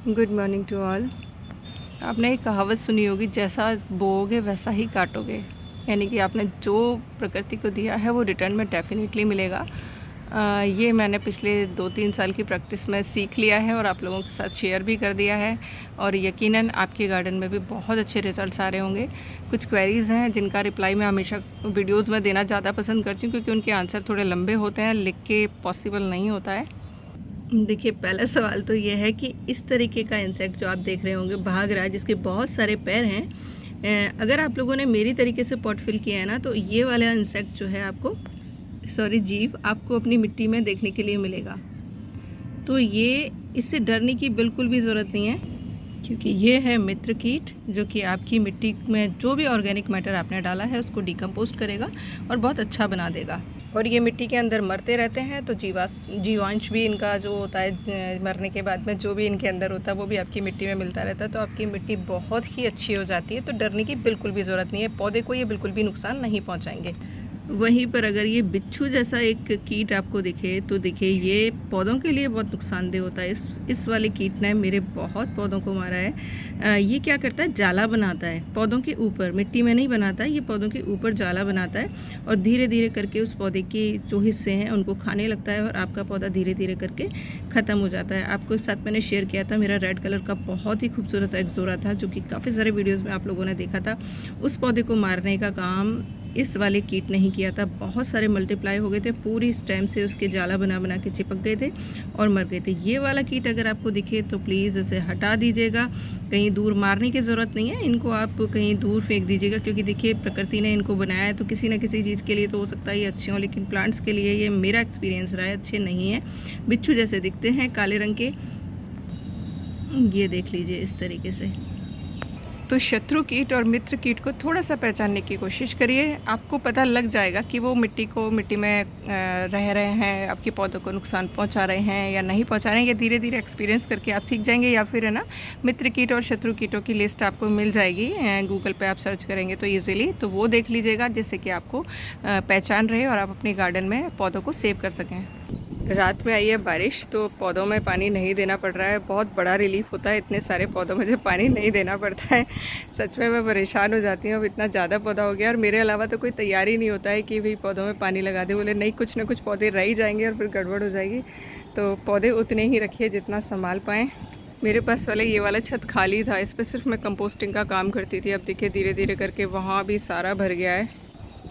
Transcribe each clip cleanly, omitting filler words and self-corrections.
Good morning to all. आपने एक कहावत सुनी होगी, जैसा बोओगे वैसा ही काटोगे। यानी कि आपने जो प्रकृति को दिया है वो रिटर्न में डेफिनेटली मिलेगा। ये मैंने पिछले 2-3 साल की प्रैक्टिस में सीख लिया है और आप लोगों के साथ शेयर भी कर दिया है। और यकीनन आपके गार्डन में भी बहुत अच्छे रिजल्ट्स आ रहे होंगे। कुछ क्वेरीज़ हैं जिनका रिप्लाई मैं हमेशा वीडियोज़ में देना ज़्यादा पसंद करती हूँ, क्योंकि उनके आंसर थोड़े लंबे होते हैं, लिख के पॉसिबल नहीं होता है। देखिए, पहला सवाल तो ये है कि इस तरीके का इंसेक्ट जो आप देख रहे होंगे भाग रहा है, जिसके बहुत सारे पैर हैं। अगर आप लोगों ने मेरी तरीके से पॉट फिल किया है ना, तो ये वाला इंसेक्ट जो है आपको जीव आपको अपनी मिट्टी में देखने के लिए मिलेगा। तो ये इससे डरने की बिल्कुल भी ज़रूरत नहीं है, क्योंकि ये है मित्र कीट, जो कि आपकी मिट्टी में जो भी ऑर्गेनिक मैटर आपने डाला है उसको डिकम्पोस्ट करेगा और बहुत अच्छा बना देगा। और ये मिट्टी के अंदर मरते रहते हैं, तो जीवांश भी इनका जो होता है मरने के बाद में जो भी इनके अंदर होता है वो भी आपकी मिट्टी में मिलता रहता है। तो आपकी मिट्टी बहुत ही अच्छी हो जाती है। तो डरने की बिल्कुल भी ज़रूरत नहीं है, पौधे को ये बिल्कुल भी नुकसान नहीं पहुँचाएंगे। वहीं पर अगर ये बिच्छू जैसा एक कीट आपको दिखे, तो देखिए ये पौधों के लिए बहुत नुकसानदेह होता है। इस वाले कीट ने मेरे बहुत पौधों को मारा है। ये क्या करता है, जाला बनाता है पौधों के ऊपर, मिट्टी में नहीं बनाता है, ये पौधों के ऊपर जाला बनाता है और धीरे धीरे करके उस पौधे के जो हिस्से हैं उनको खाने लगता है और आपका पौधा धीरे धीरे करके ख़त्म हो जाता है। आपको साथ मैंने शेयर किया था, मेरा रेड कलर का बहुत ही खूबसूरत एक्सोरा था, जो कि काफ़ी सारे वीडियोज़ में आप लोगों ने देखा था। उस पौधे को मारने का काम इस वाले कीट नहीं किया था। बहुत सारे मल्टीप्लाई हो गए थे, पूरी स्टेम से उसके जाला बना बना के चिपक गए थे और मर गए थे। ये वाला कीट अगर आपको दिखे तो प्लीज़ इसे हटा दीजिएगा। कहीं दूर मारने की ज़रूरत नहीं है, इनको आप कहीं दूर फेंक दीजिएगा, क्योंकि देखिए प्रकृति ने इनको बनाया है तो किसी न किसी चीज़ के लिए तो हो सकता है ये अच्छे हों, लेकिन प्लांट्स के लिए ये मेरा एक्सपीरियंस रहा है अच्छे नहीं है। बिच्छू जैसे दिखते हैं, काले रंग के। ये देख लीजिए इस तरीके से। तो शत्रु कीट और मित्र कीट को थोड़ा सा पहचानने की कोशिश करिए, आपको पता लग जाएगा कि वो मिट्टी में रह रहे हैं, आपके पौधों को नुकसान पहुंचा रहे हैं या नहीं पहुंचा रहे हैं। ये धीरे धीरे एक्सपीरियंस करके आप सीख जाएंगे। या फिर है ना, मित्र कीट और शत्रु कीटों की लिस्ट आपको मिल जाएगी, गूगल पे आप सर्च करेंगे तो ईजिली, तो वो देख लीजिएगा, जिससे कि आपको पहचान रहे और आप अपने गार्डन में पौधों को सेव कर सकें। रात में आई है बारिश, तो पौधों में पानी नहीं देना पड़ रहा है। बहुत बड़ा रिलीफ होता है, इतने सारे पौधों में जब पानी नहीं देना पड़ता है। सच में मैं परेशान हो जाती हूँ, अब इतना ज़्यादा पौधा हो गया और मेरे अलावा तो कोई तैयारी नहीं होता है कि भाई पौधों में पानी लगा दे। बोले नहीं, कुछ ना कुछ पौधे रह ही जाएंगे और फिर गड़बड़ हो जाएगी। तो पौधे उतने ही रखिए जितना संभाल पाएँ। मेरे पास पहले ये वाला छत खाली था, इस पर सिर्फ मैं कंपोस्टिंग का काम करती थी। अब देखिए धीरे धीरे करके वहाँ भी सारा भर गया है,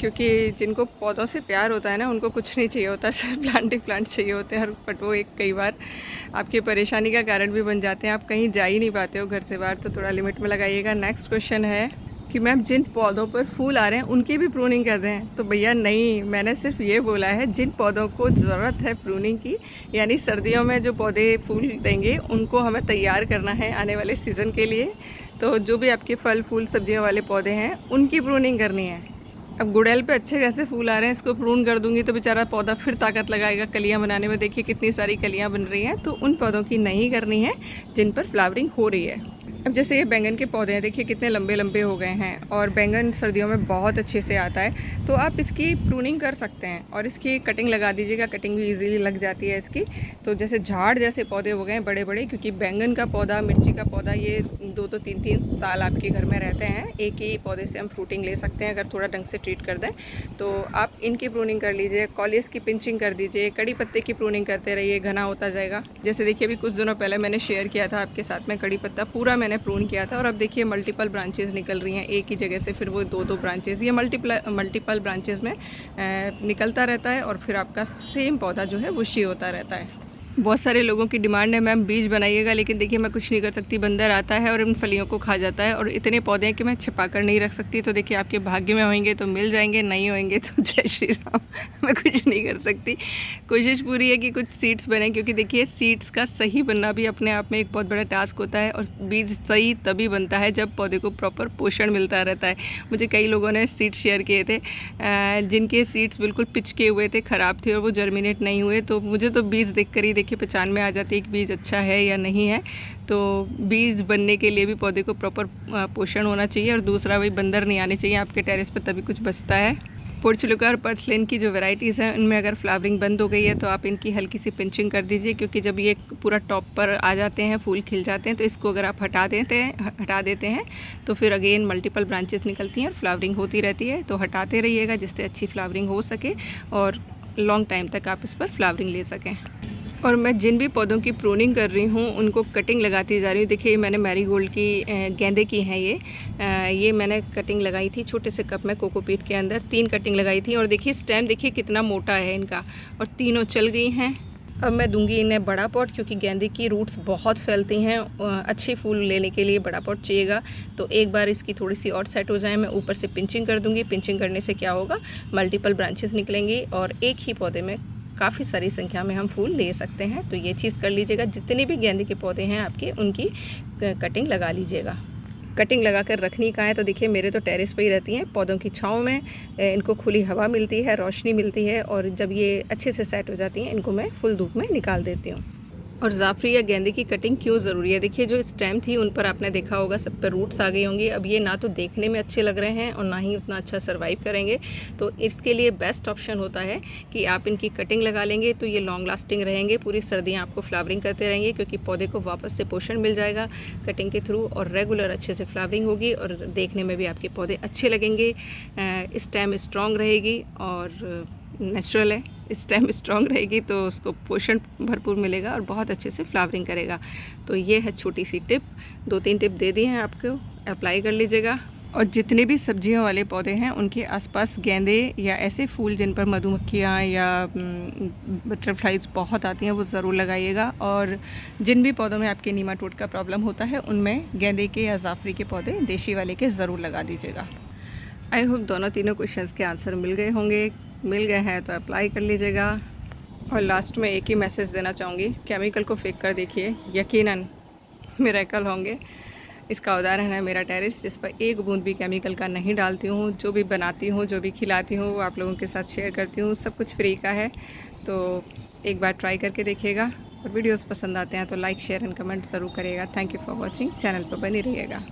क्योंकि जिनको पौधों से प्यार होता है ना, उनको कुछ नहीं चाहिए होता, सिर्फ प्लांट चाहिए होते हैं। बट वो एक कई बार आपकी परेशानी का कारण भी बन जाते हैं। आप कहीं जा ही नहीं पाते हो घर से बाहर, तो थोड़ा लिमिट में लगाइएगा। नेक्स्ट क्वेश्चन है कि मैम जिन पौधों पर फूल आ रहे हैं उनकी भी प्रूनिंग कर दें? तो भैया नहीं, मैंने सिर्फ ये बोला है जिन पौधों को ज़रूरत है प्रूनिंग की, यानी सर्दियों में जो पौधे फूल देंगे उनको हमें तैयार करना है आने वाले सीज़न के लिए। तो जो भी आपके फल फूल सब्जियों वाले पौधे हैं उनकी प्रूनिंग करनी है। अब गुड़ैल पे अच्छे खासे फूल आ रहे हैं, इसको प्रून कर दूंगी तो बेचारा पौधा फिर ताकत लगाएगा कलियां बनाने में। देखिए कितनी सारी कलियां बन रही हैं, तो उन पौधों की नहीं करनी है जिन पर फ्लावरिंग हो रही है। अब जैसे ये बैंगन के पौधे हैं, देखिए कितने लंबे लंबे हो गए हैं और बैंगन सर्दियों में बहुत अच्छे से आता है, तो आप इसकी प्रूनिंग कर सकते हैं और इसकी कटिंग लगा दीजिएगा। कटिंग भी इजीली लग जाती है इसकी। तो जैसे झाड़ जैसे पौधे हो गए हैं बड़े बड़े, क्योंकि बैंगन का पौधा, मिर्ची का पौधा, ये 2 तो 3 साल आपके घर में रहते हैं। एक ही पौधे से हम फ्रूटिंग ले सकते हैं अगर थोड़ा ढंग से ट्रीट कर दें। तो आप इनकी प्रूनिंग कर लीजिए, कॉलियस की पिंचिंग कर दीजिए, कड़ी पत्ते की प्रूनिंग करते रहिए, घना होता जाएगा। जैसे देखिए अभी कुछ दिनों पहले मैंने शेयर किया था आपके साथ में, कड़ी पत्ता पूरा मैंने प्रून किया था और अब देखिए मल्टीपल ब्रांचेस निकल रही हैं एक ही जगह से, फिर वो 2-2 ब्रांचेस, ये मल्टीपल ब्रांचेस में निकलता रहता है और फिर आपका सेम पौधा जो है वो शी होता रहता है। बहुत सारे लोगों की डिमांड है मैम बीज बनाइएगा, लेकिन देखिए मैं कुछ नहीं कर सकती, बंदर आता है और इन फलियों को खा जाता है और इतने पौधे हैं कि मैं छिपा कर नहीं रख सकती। तो देखिए आपके भाग्य में होंगे तो मिल जाएंगे, नहीं होंगे तो जय श्री राम, मैं कुछ नहीं कर सकती। कोशिश पूरी है कि कुछ सीड्स बने, क्योंकि देखिए सीड्स का सही बनना भी अपने आप में एक बहुत बड़ा टास्क होता है और बीज सही तभी बनता है जब पौधे को प्रॉपर पोषण मिलता रहता है। मुझे कई लोगों ने सीड्स शेयर किए थे जिनके सीड्स बिल्कुल पिचके हुए थे, ख़राब थे और वो जर्मिनेट नहीं हुए। तो मुझे तो बीज देख कर ही देखिए पहचान में आ जाती है कि बीज अच्छा है या नहीं है। तो बीज बनने के लिए भी पौधे को प्रॉपर पोषण होना चाहिए और दूसरा वही बंदर नहीं आने चाहिए आपके टेरेस पर, तभी कुछ बचता है। पोर्चुलिका और पर्सलिन की जो वैरायटीज़ हैं उनमें अगर फ्लावरिंग बंद हो गई है तो आप इनकी हल्की सी पिंचिंग कर दीजिए, क्योंकि जब ये पूरा टॉप पर आ जाते हैं, फूल खिल जाते हैं, तो इसको अगर आप हटा देते हैं तो फिर अगेन मल्टीपल ब्रांचेस निकलती हैं और फ्लावरिंग होती रहती है। तो हटाते रहिएगा जिससे अच्छी फ्लावरिंग हो सके और लॉन्ग टाइम तक आप इस पर फ्लावरिंग ले सकें। और मैं जिन भी पौधों की प्रूनिंग कर रही हूँ उनको कटिंग लगाती जा रही हूँ। देखिए मैंने मैरीगोल्ड की गेंदे की हैं ये मैंने कटिंग लगाई थी छोटे से कप में कोकोपीट के अंदर, 3 कटिंग लगाई थी। और देखिए स्टेम देखिए कितना मोटा है इनका, और तीनों चल गई हैं। अब मैं दूंगी इन्हें बड़ा पॉट, क्योंकि गेंदे की रूट्स बहुत फैलती हैं। अच्छे फूल लेने के लिए बड़ा पॉट चाहिएगा। तो एक बार इसकी थोड़ी सी और सेट हो जाए, मैं ऊपर से पिंचिंग कर दूंगी। पिंचिंग करने से क्या होगा, मल्टीपल ब्रांचेस निकलेंगी और एक ही पौधे में काफ़ी सारी संख्या में हम फूल ले सकते हैं। तो ये चीज़ कर लीजिएगा। जितने भी गेंदे के पौधे हैं आपके, उनकी कटिंग लगा लीजिएगा। कटिंग लगा कर रखनी कहाँ है, तो देखिए मेरे तो टेरेस पे ही रहती हैं, पौधों की छाँव में। इनको खुली हवा मिलती है, रोशनी मिलती है, और जब ये अच्छे से सेट हो जाती हैं इनको मैं फुल धूप में निकाल देती हूँ। और जाफरी या गेंदे की कटिंग क्यों ज़रूरी है, देखिए जो स्टेम थी उन पर आपने देखा होगा सब पर रूट्स आ गई होंगी। अब ये ना तो देखने में अच्छे लग रहे हैं और ना ही उतना अच्छा सर्वाइव करेंगे। तो इसके लिए बेस्ट ऑप्शन होता है कि आप इनकी कटिंग लगा लेंगे तो ये लॉन्ग लास्टिंग रहेंगे, पूरी सर्दियाँ आपको फ्लावरिंग करते रहेंगे, क्योंकि पौधे को वापस से पोषण मिल जाएगा कटिंग के थ्रू, और रेगुलर अच्छे से फ्लावरिंग होगी और देखने में भी आपके पौधे अच्छे लगेंगे। स्टेम स्ट्रॉन्ग रहेगी और नेचुरल है, स्टेम स्ट्रॉन्ग रहेगी तो उसको पोषण भरपूर मिलेगा और बहुत अच्छे से फ्लावरिंग करेगा। तो ये है छोटी सी टिप, 2-3 टिप दे दी हैं आपको, अप्लाई कर लीजिएगा। और जितने भी सब्जियों वाले पौधे हैं उनके आसपास गेंदे या ऐसे फूल जिन पर मधुमक्खियाँ या बटरफ्लाइज बहुत आती हैं वो ज़रूर लगाइएगा। और जिन भी पौधों में आपके नीमाटोड का प्रॉब्लम होता है उनमें गेंदे के या जाफरी के पौधे देशी वाले के ज़रूर लगा दीजिएगा। आई होप दोनों तीनों क्वेश्चंस के आंसर मिल गए होंगे। मिल गए हैं तो अप्लाई कर लीजिएगा। और लास्ट में एक ही मैसेज देना चाहूँगी, केमिकल को फेंक कर देखिए, यकीनन मिरेकल होंगे। इसका उदाहरण है मेरा टेरेस, जिस पर एक बूंद भी केमिकल का नहीं डालती हूँ। जो भी बनाती हूँ, जो भी खिलाती हूँ, वो आप लोगों के साथ शेयर करती हूँ। सब कुछ फ्री का है, तो एक बार ट्राई करके देखिएगा। और वीडियोस पसंद आते हैं तो लाइक, शेयर एंड कमेंट ज़रूर करिएगा। Thank you for watching. Channel पर बनी रहिएगा।